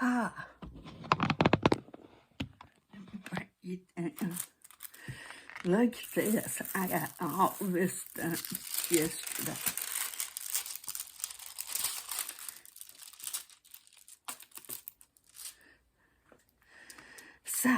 Ah. Let me bring you down. Look at this. I got all this done yesterday. So,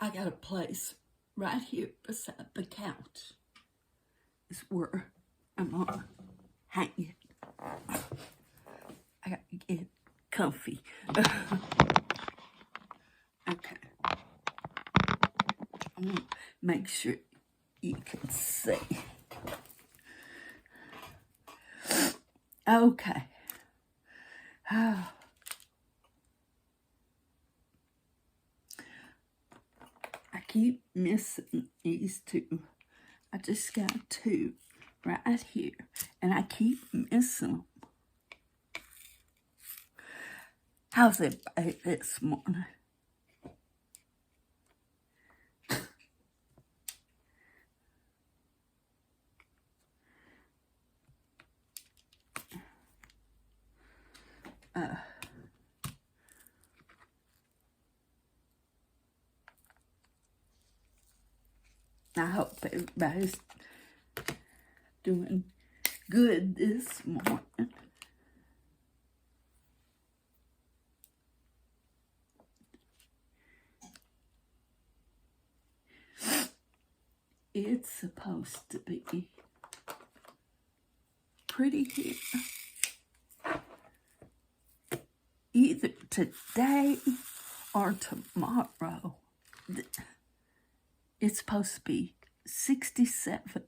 I got a place right here beside the couch. Is where I'm gonna hang it. I gotta get comfy. Okay. I'm gonna make sure you can see. Okay. Oh. I keep missing these two. I just got two right here, and I keep missing them. How's everybody this morning? I hope everybody's doing good this morning. It's supposed to be pretty here. Either today or tomorrow. It's supposed to be 67.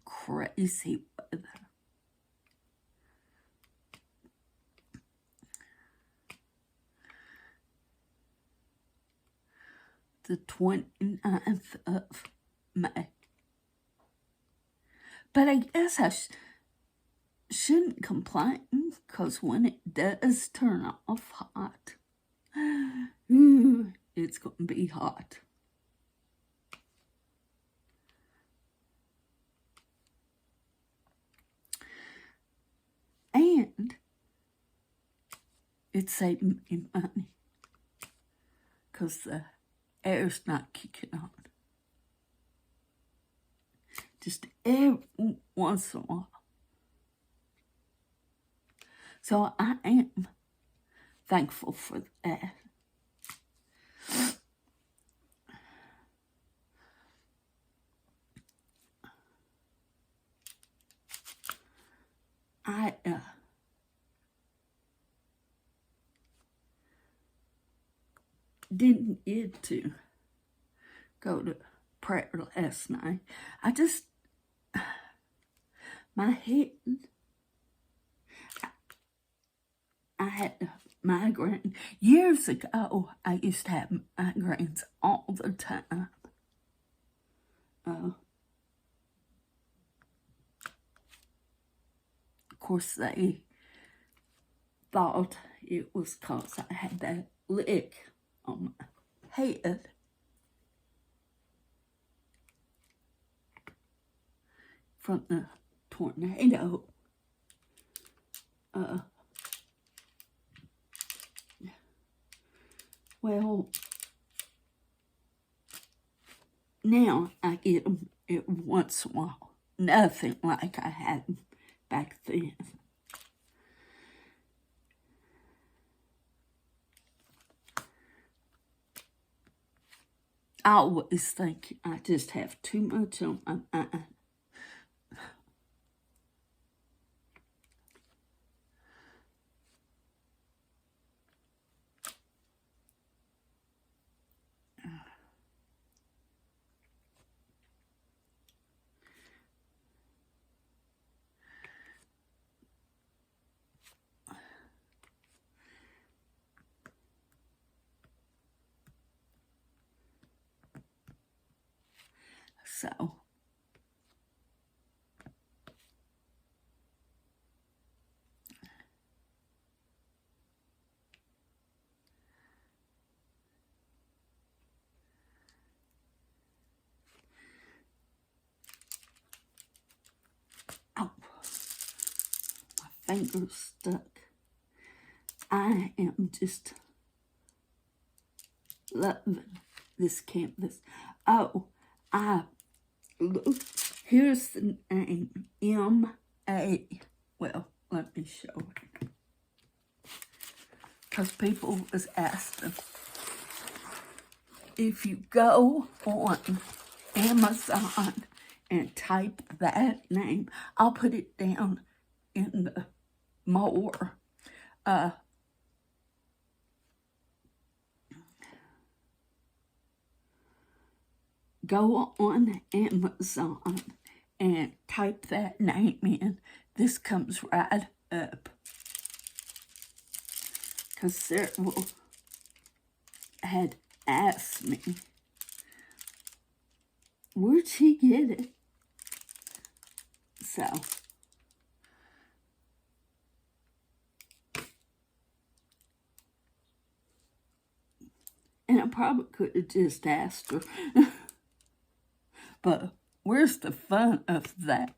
Crazy weather. The 29th of May. But I guess I shouldn't complain, because when it does turn off hot, it's going to be hot. And it's saving me money, because the air's not kicking on. Just every once in a while. So I am thankful for that. I didn't get to go to prayer last night. My head, I had a migraine. Years ago, I used to have migraines all the time. Of course, they thought it was because I had that lick on my head. From the tornado. Well, now I get them every once in a while. Nothing like I had back then. I always think I just have too much on my mind. So, finger stuck. I am just loving this canvas. Oh, look, here's the name, M.A. Well, let me show it. Because people was asking. If you go on Amazon and type that name, I'll put it down in the more. Go on Amazon and type that name in. This comes right up. Because several had asked me, where'd she get it? So, and I probably could have just asked her. But where's the fun of that?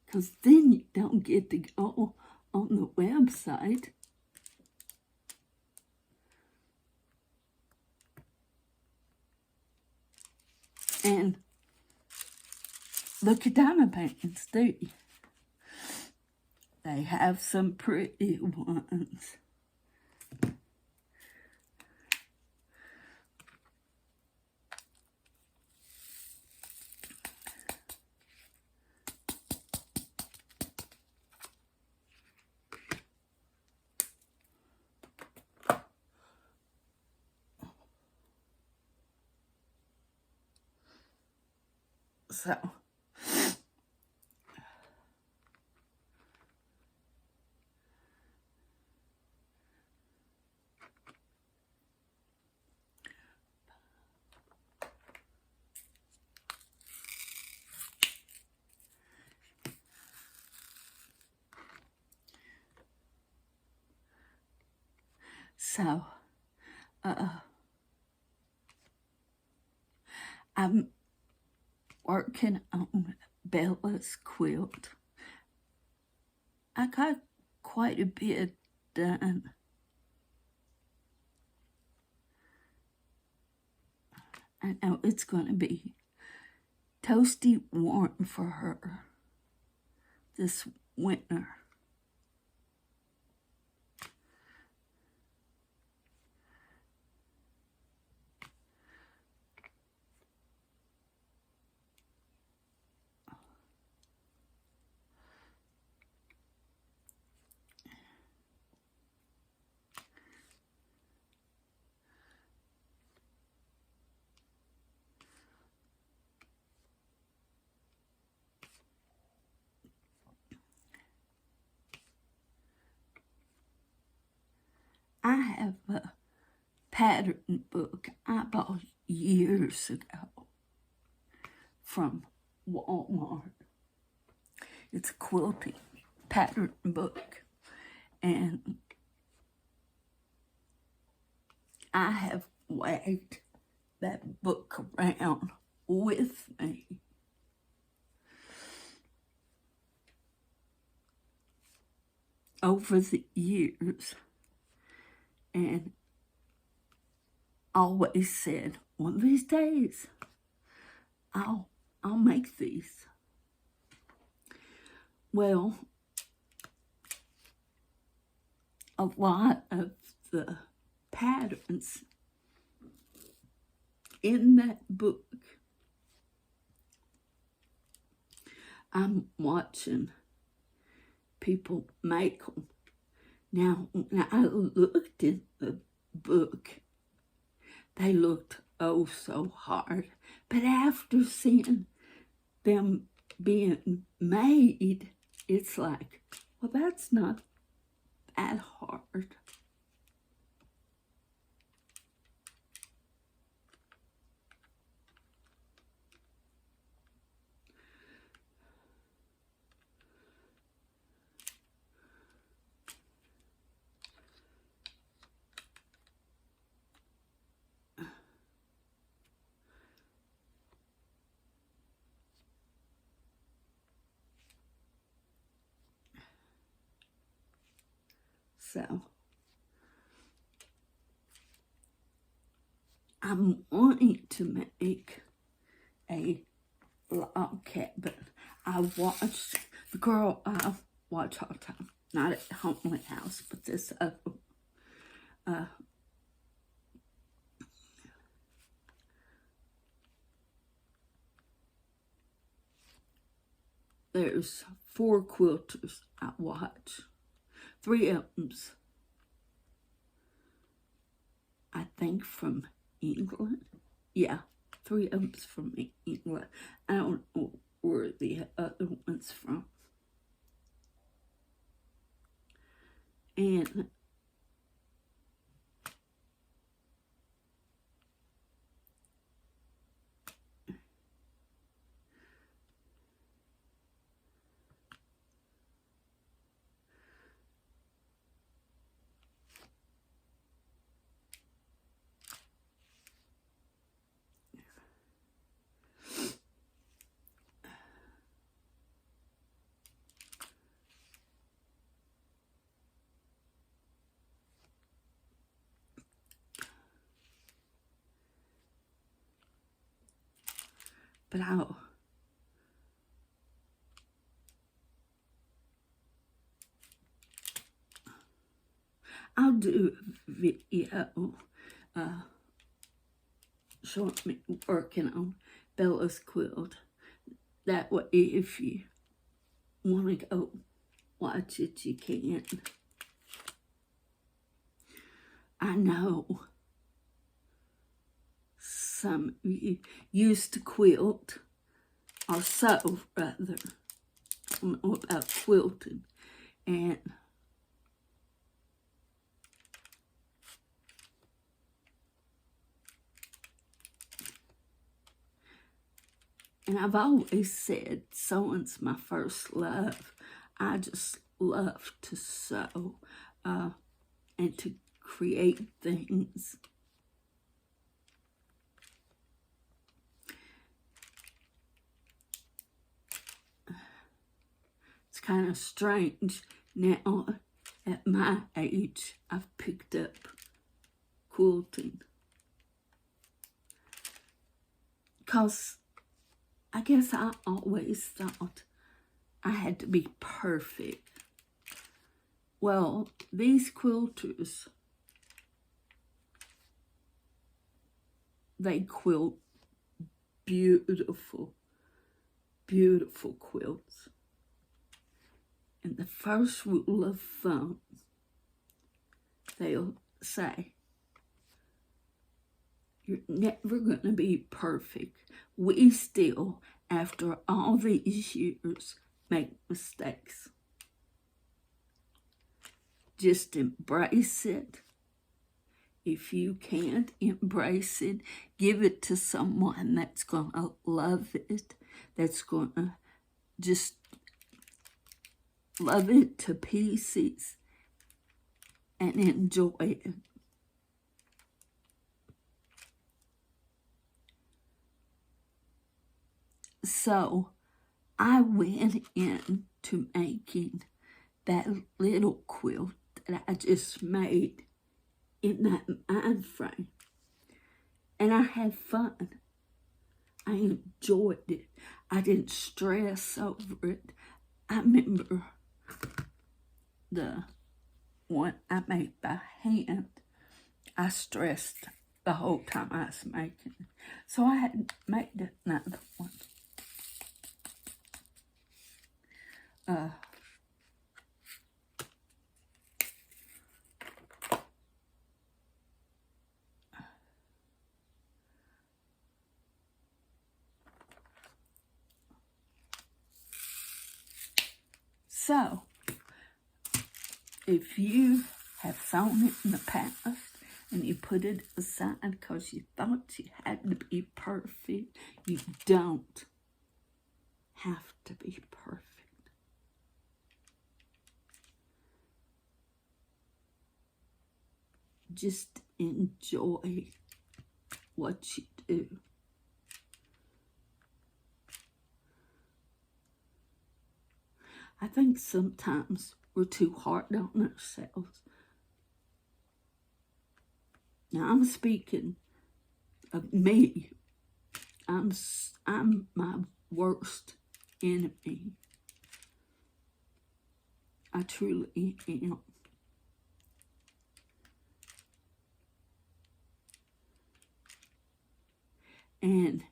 Because then you don't get to go on the website. And look at diamond paintings, too. They have some pretty ones. So, I'm working on Bella's quilt. I got quite a bit done. I know it's going to be toasty warm for her this winter. I have a pattern book I bought years ago from Walmart. It's a quilting pattern book, and I have wagged that book around with me. Over the years, and always said, one of these days, I'll make these. Well, a lot of the patterns in that book, I'm watching people make them. Now, when I looked in the book, they looked oh so hard. But after seeing them being made, it's like, well, that's not that hard. So I'm wanting to make a log cabin. I watched the girl I watch all the time, not at Homely House, but this other there's 4 quilters I watch. 3 of them's, I think, from England. Yeah, 3 of them's from England. I don't know where the other one's from. And but I'll do a video showing me working on Bella's quilt. That way, if you want to go watch it, you can. I know some of you used to quilt, or sew rather. I don't know about quilting. And I've always said sewing's my first love. I just love to sew and to create things. It's kind of strange now at my age I've picked up quilting. Because I guess I always thought I had to be perfect. Well, these quilters, they quilt beautiful, beautiful quilts. And the first rule of thumb, they'll say, you're never going to be perfect. We still, after all these years, make mistakes. Just embrace it. If you can't embrace it, give it to someone that's going to love it, that's going to just love it to pieces and enjoy it. So I went into making that little quilt that I just made in that mind frame. And I had fun. I enjoyed it. I didn't stress over it. I remember the one I made by hand. I stressed the whole time I was making it. So I had made another one. So, if you have sewn it in the past and you put it aside because you thought you had to be perfect, you don't have to be perfect. Just enjoy what you do. I think sometimes we're too hard on ourselves Now I'm speaking of me. I'm my worst enemy. I truly am. And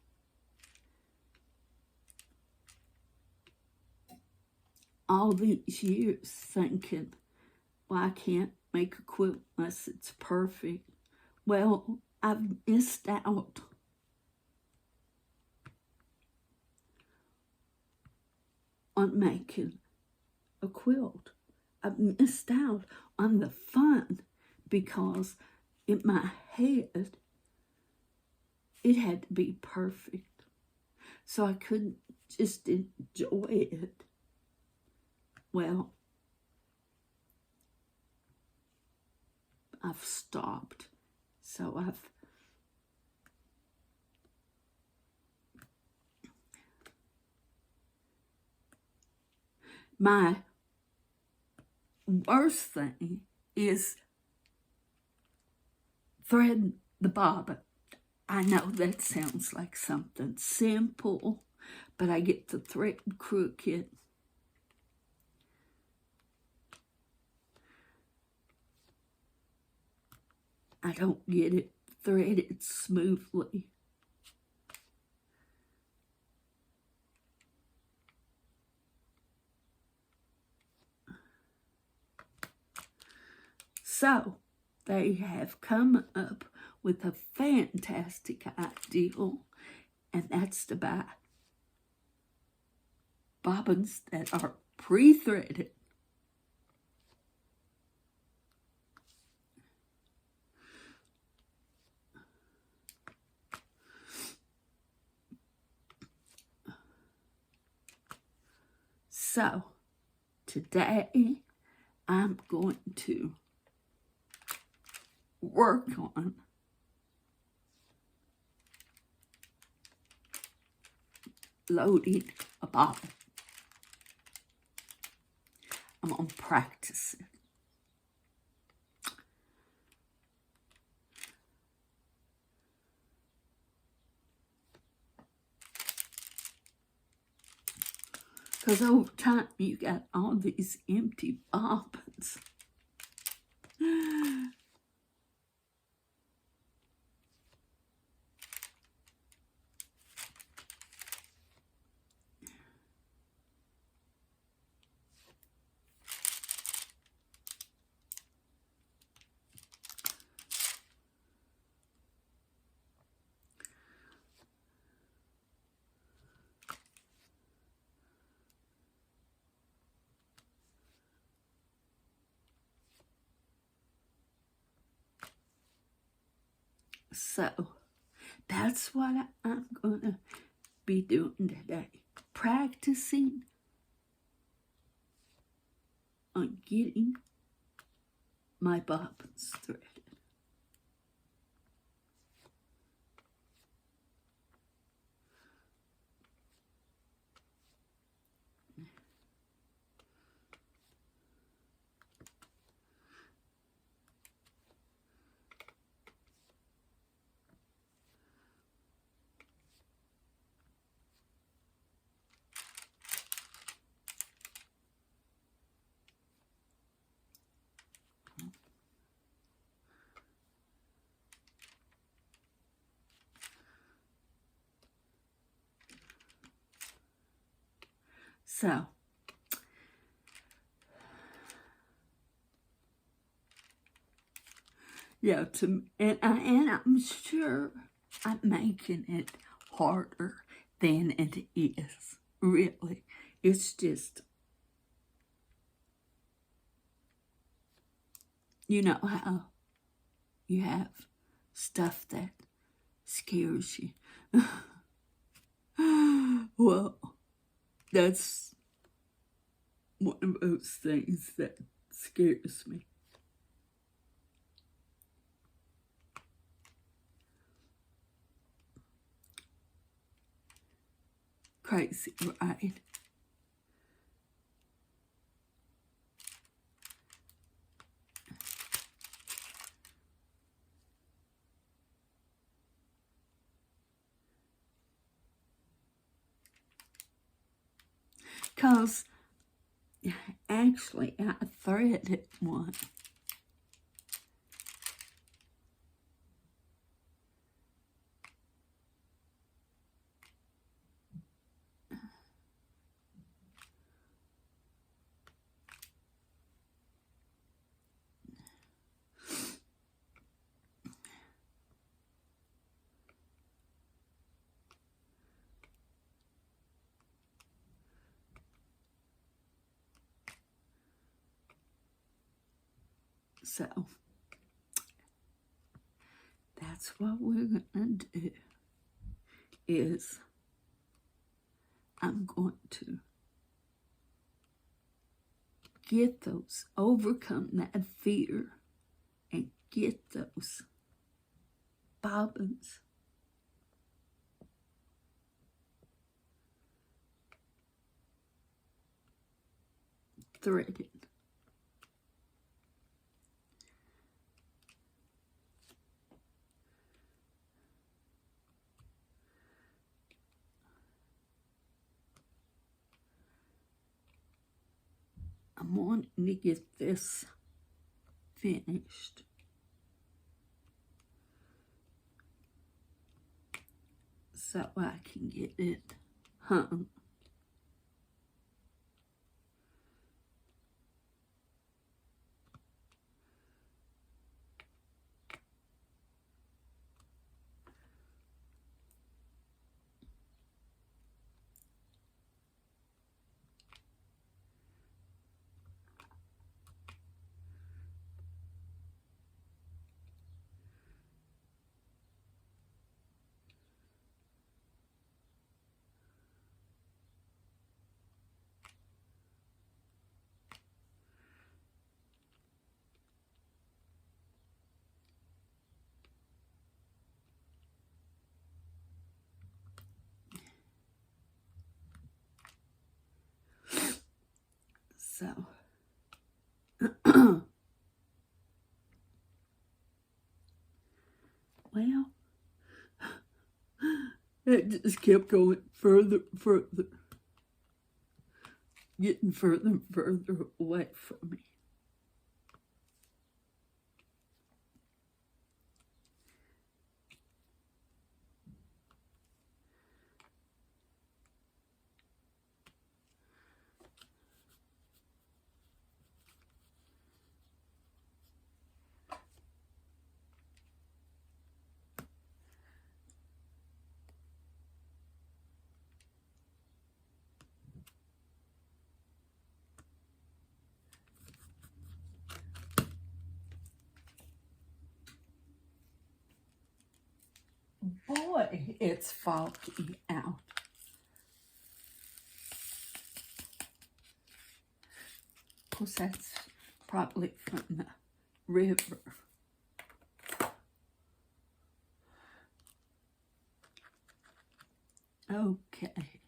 all these years thinking, well, I can't make a quilt unless it's perfect. Well, I've missed out on making a quilt. I've missed out on the fun because in my head, it had to be perfect. So I couldn't just enjoy it. Well, I've stopped. So my worst thing is threading the bobbin. I know that sounds like something simple, but I get the thread crooked. I don't get it threaded smoothly. So they have come up with a fantastic idea, and that's to buy bobbins that are pre-threaded. So today I'm going to work on loading a bobbin. I'm going to practice it. Because over time, you got all these empty bobbins. So that's what I'm going to be doing today. Practicing on getting my bobbins threaded. So, yeah, and I'm sure I'm making it harder than it is. Really, it's just, you know how you have stuff that scares you. Well, that's one of those things that scares me. Crazy, right? because actually I threaded one. So that's what we're going to do, is I'm going to get those, overcome that fear, and get those bobbins threaded. I'm wanting to get this finished so I can get it hung. So, well, it just kept going further, getting further and further away from me. Boy, it's foggy out. Of course, that's probably from the river. Okay.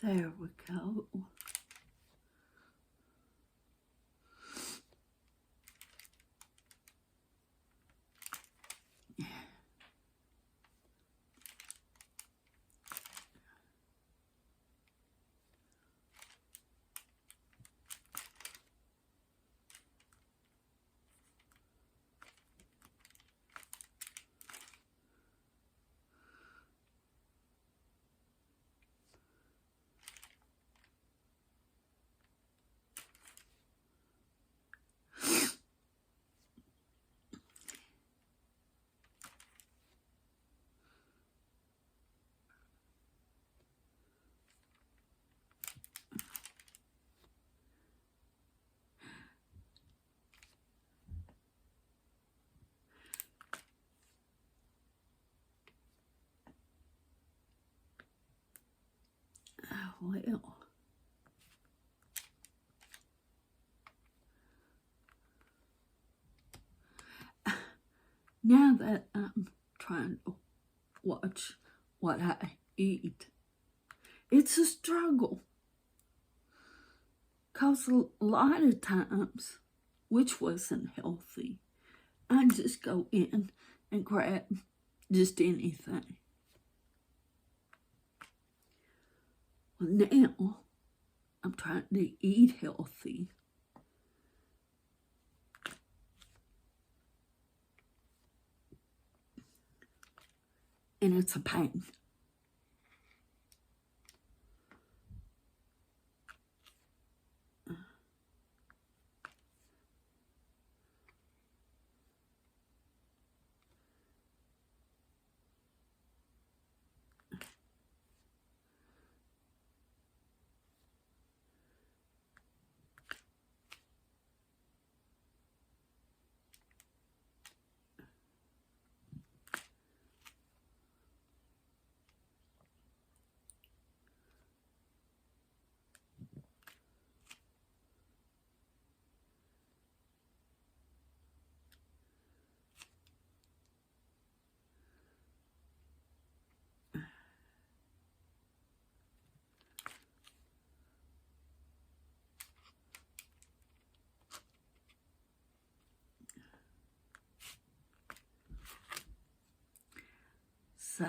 There we go. Well, now that I'm trying to watch what I eat, it's a struggle. Because a lot of times, which wasn't healthy, I just go in and grab just anything. Well, now I'm trying to eat healthy. And it's a pain. So,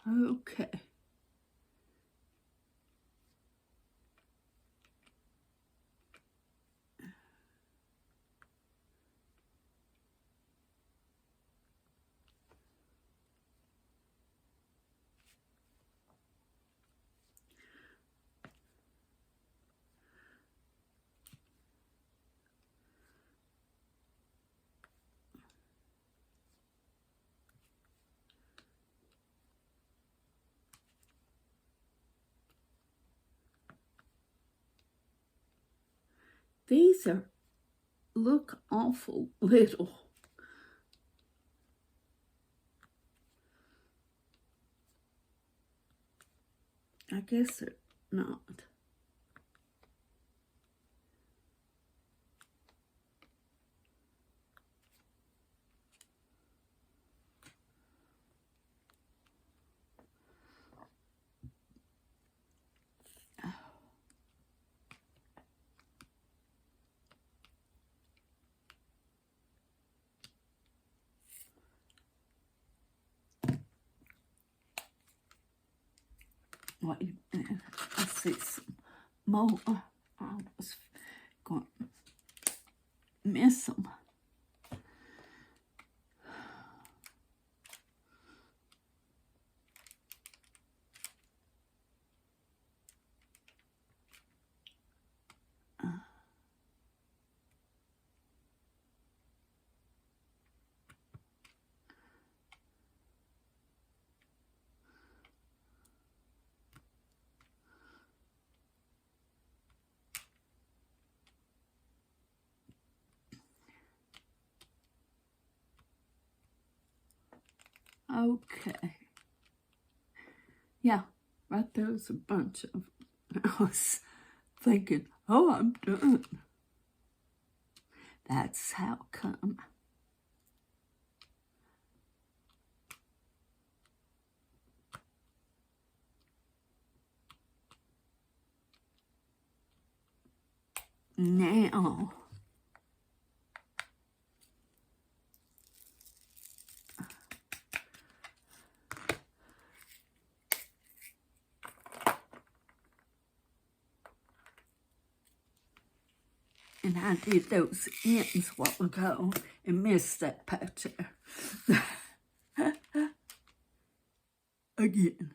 okay. These look awful little. I guess they're not. Wait a minute. I see some more. I was going to miss them. Okay. Yeah, right there's a bunch of them. I was thinking, oh, I'm done. That's how come. Now, and I did those ends a while ago and missed that patch there. Again.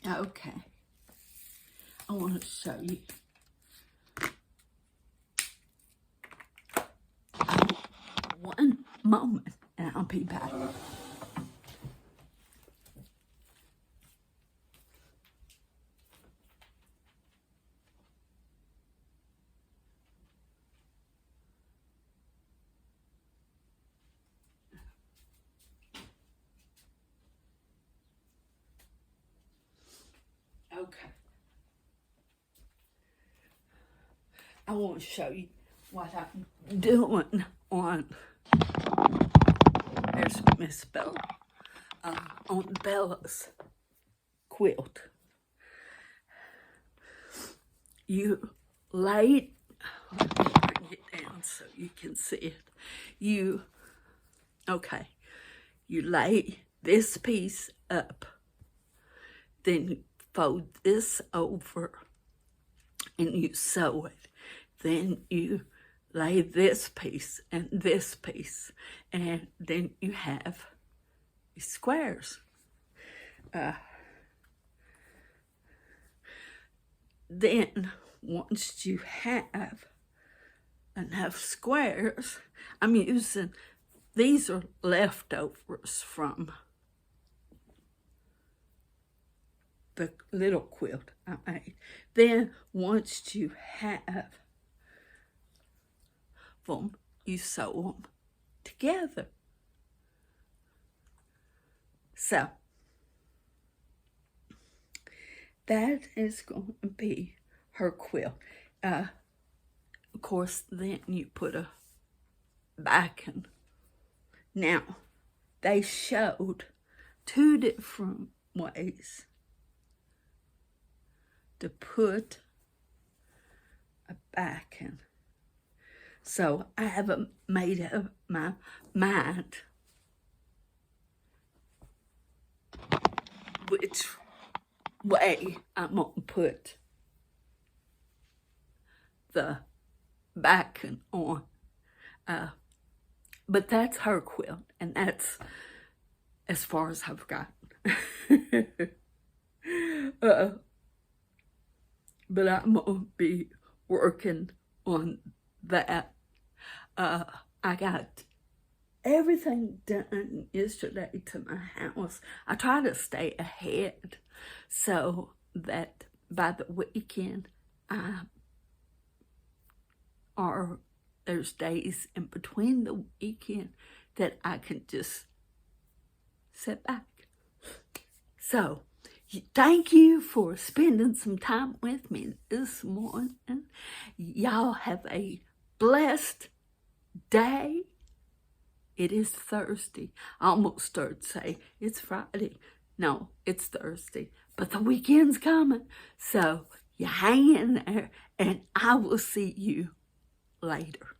Okay, I want to show you. One moment, and I'll be back. Okay. I want to show you what I'm doing on, there's Miss Belle, on Bella's quilt. You lay, let me bring it down so you can see it. Okay, you lay this piece up, then you fold this over and you sew it. Then you lay this piece and this piece, and then you have these squares. Then once you have enough squares, I'm using, these are leftovers from the little quilt I made. Then once you have them, you sew them together. So that is going to be her quilt. Of course, then you put a backing. Now, they showed 2 different ways to put a backing. So I haven't made up my mind which way I'm going to put the backing on. But that's her quilt, and that's as far as I've gotten. But I'm going to be working on that. I got everything done yesterday to my house. I try to stay ahead so that by the weekend, there's days in between the weekend that I can just sit back. So, thank you for spending some time with me this morning. Y'all have a blessed day. It is Thursday. I almost started to say it's Friday. No, it's Thursday. But the weekend's coming. So you hang in there, and I will see you later.